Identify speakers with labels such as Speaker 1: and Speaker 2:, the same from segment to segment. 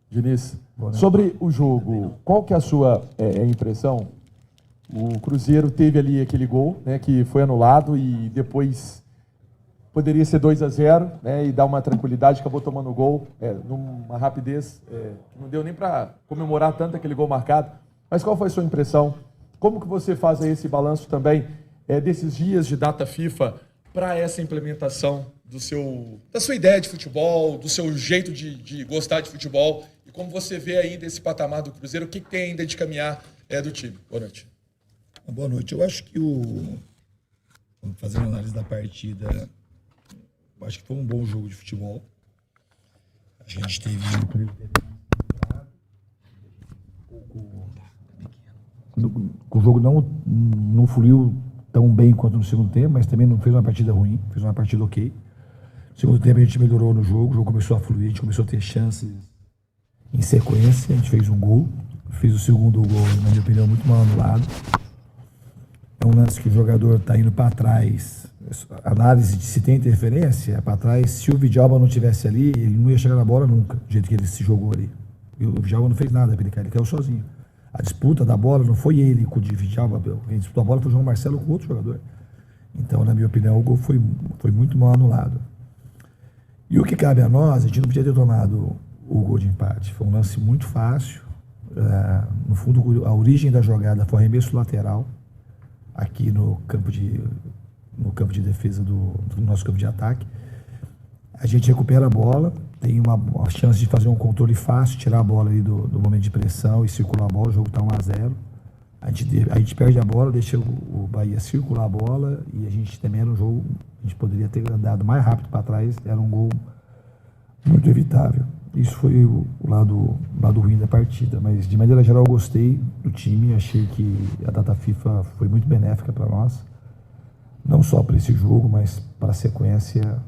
Speaker 1: Diniz, sobre o jogo, qual que é a sua impressão? O Cruzeiro teve ali aquele gol, né, que foi anulado e depois poderia ser 2-0, né, e dar uma tranquilidade, acabou tomando o gol numa rapidez que não deu nem para comemorar tanto aquele gol marcado. Mas qual foi a sua impressão? Como que você faz aí esse balanço também desses dias de data FIFA para essa implementação da sua ideia de futebol, do seu jeito de gostar de futebol, e como você vê ainda esse patamar do Cruzeiro, o que tem ainda de caminhar do time? Boa noite.
Speaker 2: Boa noite. Eu acho que fazendo análise da partida, eu acho que foi um bom jogo de futebol. A gente teve o jogo não fluiu tão bem quanto no segundo tempo, mas também não fez uma partida ruim, fez uma partida ok. No segundo tempo a gente melhorou no jogo, o jogo começou a fluir, a gente começou a ter chances em sequência, a gente fez um gol, fez o segundo gol, na minha opinião, muito mal anulado. É um lance que o jogador está indo para trás, análise de se tem interferência, é para trás. Se o Vidalba não estivesse ali, ele não ia chegar na bola nunca, do jeito que ele se jogou ali. E o Vidalba não fez nada para ele caiu sozinho. A disputa da bola não foi ele com o Vidalba, quem disputou a bola foi o João Marcelo com outro jogador. Então, na minha opinião, o gol foi muito mal anulado. E o que cabe a nós, a gente não podia ter tomado o gol de empate. Foi um lance muito fácil. No fundo, a origem da jogada foi arremesso lateral, aqui no campo de defesa do nosso campo de ataque. A gente recupera a bola, tem uma chance de fazer um controle fácil, tirar a bola ali do momento de pressão e circular a bola, o jogo está 1-0. A gente perde a bola, deixa o Bahia circular a bola e a gente também era um jogo, a gente poderia ter andado mais rápido para trás, era um gol muito evitável. Isso foi o lado ruim da partida, mas de maneira geral eu gostei do time, achei que a data FIFA foi muito benéfica para nós, não só para esse jogo, mas para a sequência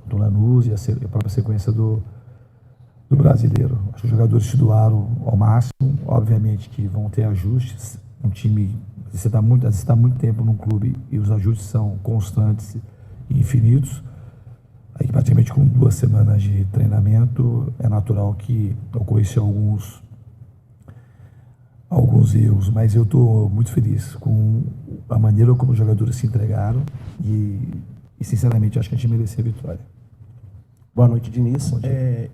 Speaker 2: do Lanús e a própria sequência do brasileiro. Acho que os jogadores se doaram ao máximo, obviamente que vão ter ajustes, um time, você está muito tempo num clube e os ajustes são constantes e infinitos. Aí, praticamente com 2 semanas de treinamento, é natural que ocorressem alguns erros, mas eu estou muito feliz com a maneira como os jogadores se entregaram e sinceramente, acho que a gente merecia a vitória.
Speaker 3: Boa noite, Diniz.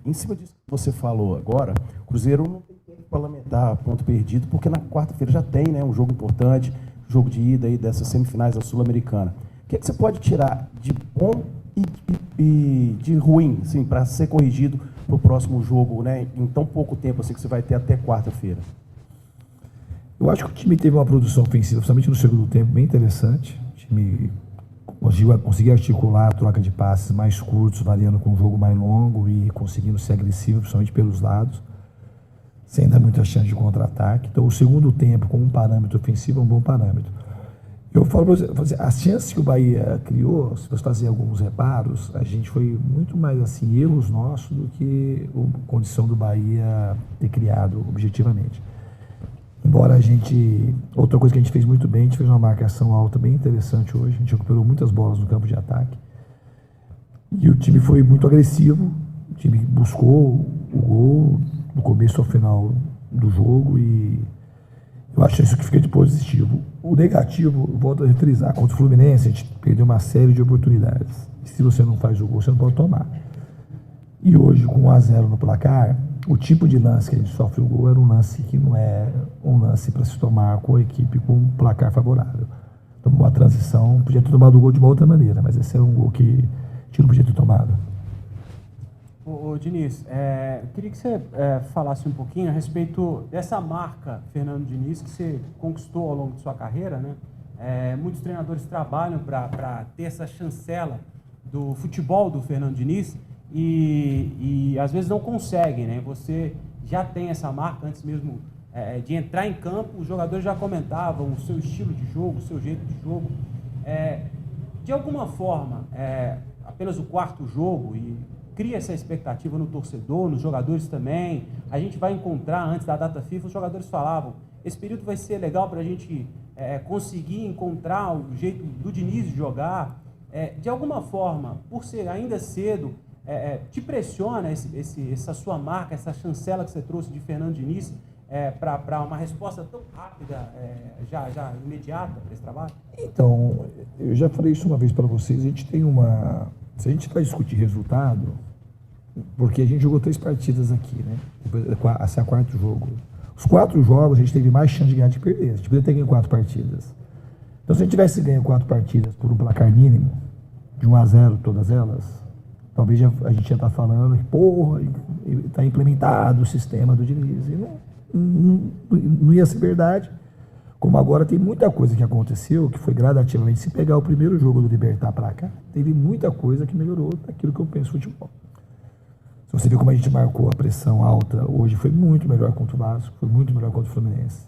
Speaker 3: Em cima disso que você falou agora, o Cruzeiro não tem tempo para lamentar ponto perdido, porque na quarta-feira já tem, né, um jogo importante, jogo de ida aí dessas semifinais da Sul-Americana. O que você pode tirar de bom e de ruim, assim, para ser corrigido para o próximo jogo, né, em tão pouco tempo assim, que você vai ter até quarta-feira?
Speaker 2: Eu acho que o time teve uma produção ofensiva, principalmente no segundo tempo, bem interessante. O time conseguiu articular a troca de passes mais curtos, variando com um jogo mais longo e conseguindo ser agressivo, principalmente pelos lados, sem dar muita chance de contra-ataque. Então, o segundo tempo, como um parâmetro ofensivo, é um bom parâmetro. Eu falo para você, as chances que o Bahia criou, se você fazer alguns reparos, a gente foi muito mais assim, erros nossos do que a condição do Bahia ter criado objetivamente. Embora outra coisa que a gente fez muito bem, a gente fez uma marcação alta bem interessante hoje, a gente recuperou muitas bolas no campo de ataque. E o time foi muito agressivo, o time buscou o gol do começo ao final do jogo e eu acho isso que fica de positivo. O negativo, volto a frisar, contra o Fluminense, a gente perdeu uma série de oportunidades. E se você não faz o gol, você não pode tomar. E hoje, com 1-0 no placar, o tipo de lance que a gente sofre o gol era um lance que não é um lance para se tomar com a equipe com um placar favorável. Tomou a transição, podia ter tomado o gol de uma outra maneira, mas esse é um gol que a gente não podia ter tomado.
Speaker 4: Ô Diniz, queria que você falasse um pouquinho a respeito dessa marca, Fernando Diniz, que você conquistou ao longo de sua carreira, né? Muitos treinadores trabalham para ter essa chancela do futebol do Fernando Diniz e às vezes não conseguem, né? Você já tem essa marca antes mesmo de entrar em campo, os jogadores já comentavam o seu estilo de jogo, o seu jeito de jogo. De alguma forma, apenas o quarto jogo e cria essa expectativa no torcedor, nos jogadores também. A gente vai encontrar, antes da data FIFA, os jogadores falavam, esse período vai ser legal para a gente conseguir encontrar o jeito do Diniz de jogar. De alguma forma, por ser ainda cedo, te pressiona essa sua marca, essa chancela que você trouxe de Fernando Diniz para uma resposta tão rápida, já imediata para esse trabalho?
Speaker 2: Então, eu já falei isso uma vez para vocês, a gente tem se a gente vai discutir resultado, porque a gente jogou 3 partidas aqui, né? Esse é o 4º jogo. Os 4 jogos a gente teve mais chance de ganhar do que perder. A gente poderia ter ganho 4 partidas. Então, se a gente tivesse ganho 4 partidas por um placar mínimo, de 1-0 todas elas, talvez a gente ia estar falando que, porra, está implementado o sistema do Diniz. E não ia ser verdade. Como agora tem muita coisa que aconteceu, que foi gradativamente. Se pegar o primeiro jogo do Libertad para cá, teve muita coisa que melhorou daquilo que eu penso no futebol. Se você ver como a gente marcou a pressão alta, hoje foi muito melhor contra o Vasco, foi muito melhor contra o Fluminense.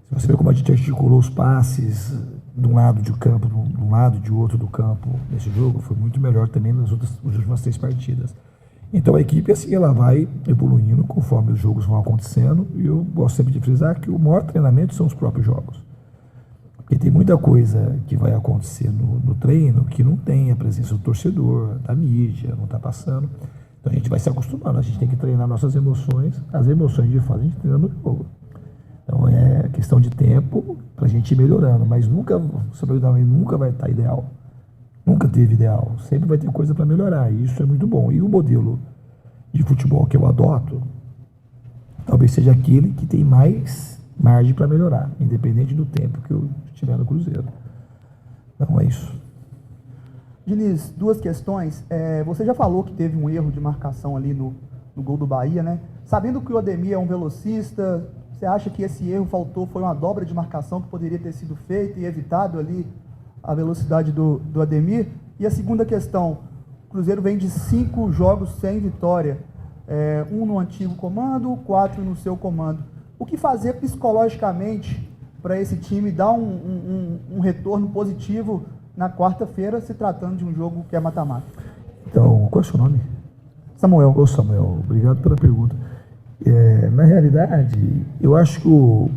Speaker 2: Se você ver como a gente articulou os passes de um lado de campo, de um lado e de outro do campo nesse jogo, foi muito melhor também nas últimas 3 partidas. Então a equipe, assim, ela vai evoluindo conforme os jogos vão acontecendo, e eu gosto sempre de frisar que o maior treinamento são os próprios jogos. Porque tem muita coisa que vai acontecer no treino que não tem a presença do torcedor, da mídia, não está passando. Então a gente vai se acostumando, a gente tem que treinar nossas emoções, as emoções de fato a gente treina no jogo. Então é questão de tempo para a gente ir melhorando, mas nunca vai estar ideal. Nunca teve ideal, sempre vai ter coisa para melhorar, e isso é muito bom. E o modelo de futebol que eu adoto, talvez seja aquele que tem mais margem para melhorar, independente do tempo que eu estiver no Cruzeiro. Então é isso.
Speaker 5: Diniz, 2 questões. Você já falou que teve um erro de marcação ali no gol do Bahia, né? Sabendo que o Ademir é um velocista, você acha que esse erro foi uma dobra de marcação que poderia ter sido feita e evitado ali a velocidade do Ademir? E a segunda questão, o Cruzeiro vem de 5 jogos sem vitória, 1 no antigo comando, 4 no seu comando. O que fazer psicologicamente para esse time dar um retorno positivo na quarta-feira, se tratando de um jogo que é mata-mata?
Speaker 2: Então, qual é o seu nome?
Speaker 5: Samuel.
Speaker 2: Ô Samuel, obrigado pela pergunta. Na realidade, eu acho que o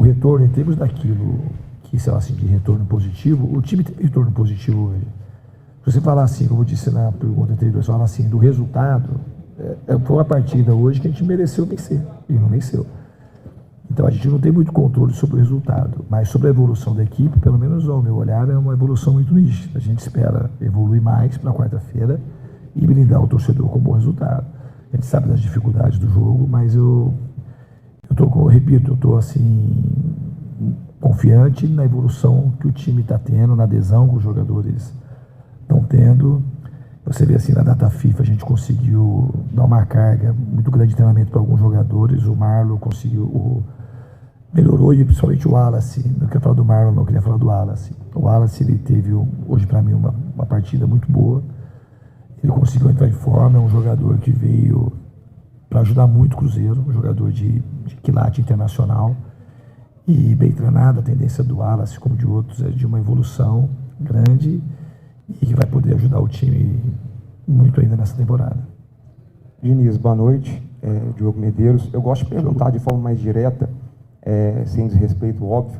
Speaker 2: retorno, em termos daquilo que, sei lá, assim, de retorno positivo, o time tem retorno positivo hoje. Se você falar assim, como eu disse na pergunta anterior, você fala assim, do resultado, foi uma partida hoje que a gente mereceu vencer, e não venceu. Então a gente não tem muito controle sobre o resultado, mas sobre a evolução da equipe, pelo menos ao meu olhar, é uma evolução muito nítida. A gente espera evoluir mais para quarta-feira e blindar o torcedor com bom resultado. A gente sabe das dificuldades do jogo, mas eu estou assim, confiante na evolução que o time está tendo, na adesão que os jogadores estão tendo. Você vê assim, na data FIFA a gente conseguiu dar uma carga muito grande de treinamento para alguns jogadores. O Marlon melhorou, e principalmente o Wallace. Não queria falar do Marlon, não, queria falar do Wallace. O Wallace, ele teve hoje para mim uma partida muito boa. Ele conseguiu entrar em forma, é um jogador que veio para ajudar muito o Cruzeiro, um jogador de quilate internacional. E bem treinado, a tendência do Wallace, como de outros, é de uma evolução grande e que vai poder ajudar o time muito ainda nessa temporada.
Speaker 6: Diniz, boa noite. Diogo Medeiros. Eu gosto de perguntar de forma mais direta, sem desrespeito, óbvio,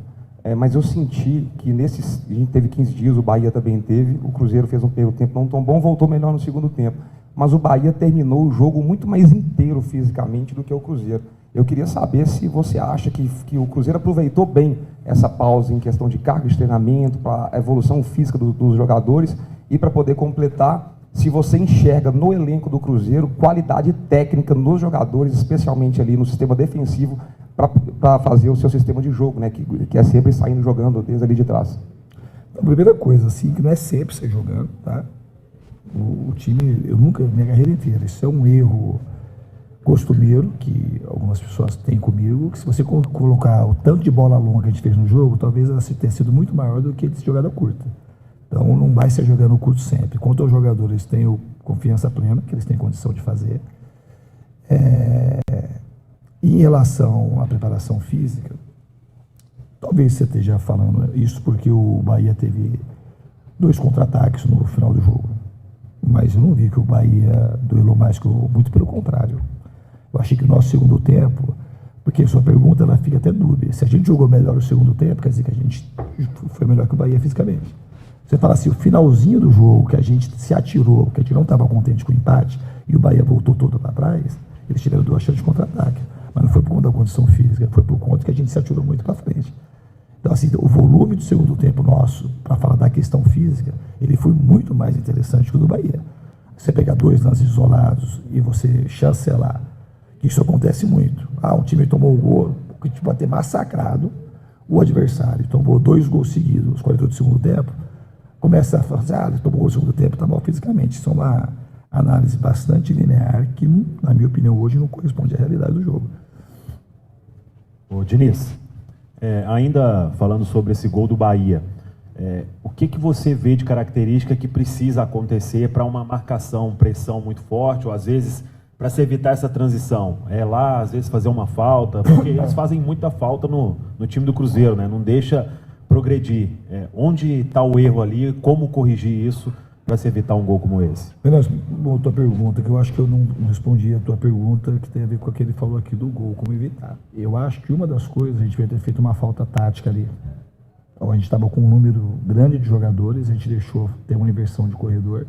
Speaker 6: mas eu senti que a gente teve 15 dias, o Bahia também teve, o Cruzeiro fez um primeiro tempo não tão bom, voltou melhor no segundo tempo, mas o Bahia terminou o jogo muito mais inteiro fisicamente do que o Cruzeiro. Eu queria saber se você acha que o Cruzeiro aproveitou bem essa pausa em questão de carga de treinamento, para a evolução física dos jogadores, e para poder completar, se você enxerga no elenco do Cruzeiro qualidade técnica nos jogadores, especialmente ali no sistema defensivo, para fazer o seu sistema de jogo, né, que é sempre saindo jogando desde ali de trás.
Speaker 2: A primeira coisa, assim, que não é sempre sair jogando, tá? O time, eu nunca, minha carreira inteira, isso é um erro costumeiro que algumas pessoas têm comigo, que se você colocar o tanto de bola longa que a gente fez no jogo, talvez ela tenha sido muito maior do que de jogada curta. Então não vai ser jogando curto sempre. Quanto aos jogadores, tenho confiança plena que eles têm condição de fazer. Em relação à preparação física, talvez você esteja falando isso porque o Bahia teve 2 contra-ataques no final do jogo. Mas eu não vi que o Bahia duelou mais que muito pelo contrário. Eu achei que o nosso segundo tempo, porque a sua pergunta ela fica até dúbia. Se a gente jogou melhor o segundo tempo, quer dizer que a gente foi melhor que o Bahia fisicamente. Você fala assim, o finalzinho do jogo, que a gente se atirou, que a gente não estava contente com o empate, e o Bahia voltou todo para trás, eles tiveram 2 chances de contra-ataque. Mas não foi por conta da condição física, foi por conta que a gente se atirou muito para frente. Então, assim, o volume do segundo tempo nosso, para falar da questão física, ele foi muito mais interessante que o do Bahia. Você pegar 2 lances isolados e você chancelar, que isso acontece muito. Um time tomou um gol, que tipo, vai ter massacrado o adversário, tomou 2 gols seguidos nos 48 do segundo tempo, começa a falar, ele tomou o segundo tempo, está mal fisicamente. Isso é uma análise bastante linear que, na minha opinião, hoje não corresponde à realidade do jogo.
Speaker 7: Ô, Diniz, ainda falando sobre esse gol do Bahia, o que você vê de característica que precisa acontecer para uma marcação, pressão muito forte, ou às vezes para se evitar essa transição? Lá, às vezes, fazer uma falta, porque eles fazem muita falta no time do Cruzeiro, né? Não deixa progredir. Onde está o erro ali? Como corrigir isso para se evitar um gol como esse?
Speaker 2: Venâncio, bom, tua pergunta, que eu acho que eu não respondi a tua pergunta, que tem a ver com o que ele falou aqui do gol, como evitar. Eu acho que uma das coisas, a gente devia ter feito uma falta tática ali. Então, a gente estava com um número grande de jogadores, a gente deixou ter uma inversão de corredor.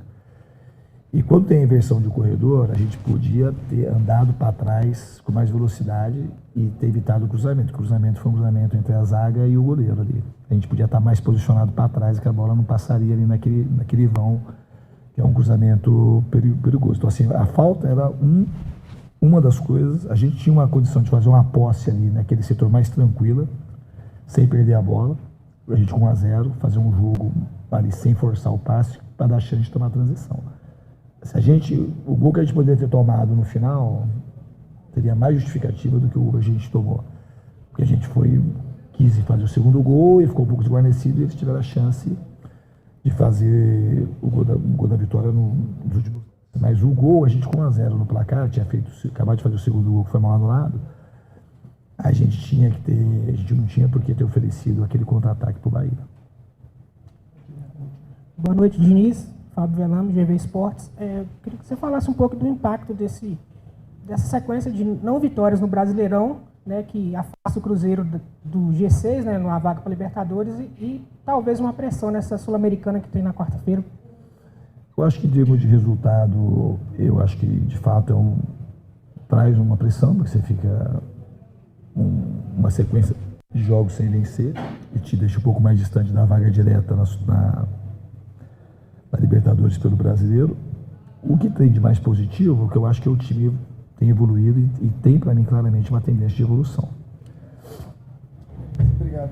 Speaker 2: E quando tem inversão de corredor, a gente podia ter andado para trás com mais velocidade e ter evitado o cruzamento. O cruzamento foi um cruzamento entre a zaga e o goleiro ali. A gente podia estar mais posicionado para trás, que a bola não passaria ali naquele vão, que é um cruzamento perigoso. Então, assim, a falta era uma das coisas. A gente tinha uma condição de fazer uma posse ali naquele setor mais tranquila, sem perder a bola. A gente com 1-0, fazer um jogo ali sem forçar o passe, para dar chance de tomar a transição. O gol que a gente poderia ter tomado no final teria mais justificativa do que o gol que a gente tomou. Porque a gente quis fazer o segundo gol e ficou um pouco desguarnecido, e eles tiveram a chance de fazer o gol da vitória nos últimos. Mas o gol, a gente com 1-0 no placar, acabado de fazer o segundo gol que foi mal anulado, a gente não tinha por que ter oferecido aquele contra-ataque para o Bahia.
Speaker 8: Boa noite, Diniz. Fábio Velame, GV Esportes. Queria que você falasse um pouco do impacto dessa sequência de não vitórias no Brasileirão, né, que afasta o Cruzeiro do G6, né, numa vaga para Libertadores, e talvez uma pressão nessa Sul-Americana que tem na quarta-feira.
Speaker 2: Eu acho que, em termos de resultado, eu acho que, de fato, traz uma pressão, porque você fica uma sequência de jogos sem vencer e te deixa um pouco mais distante da vaga direta na Libertadores pelo Brasileiro. O que tem de mais positivo é que eu acho que o time tem evoluído e tem, para mim, claramente uma tendência de evolução.
Speaker 5: Obrigado.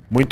Speaker 7: Muito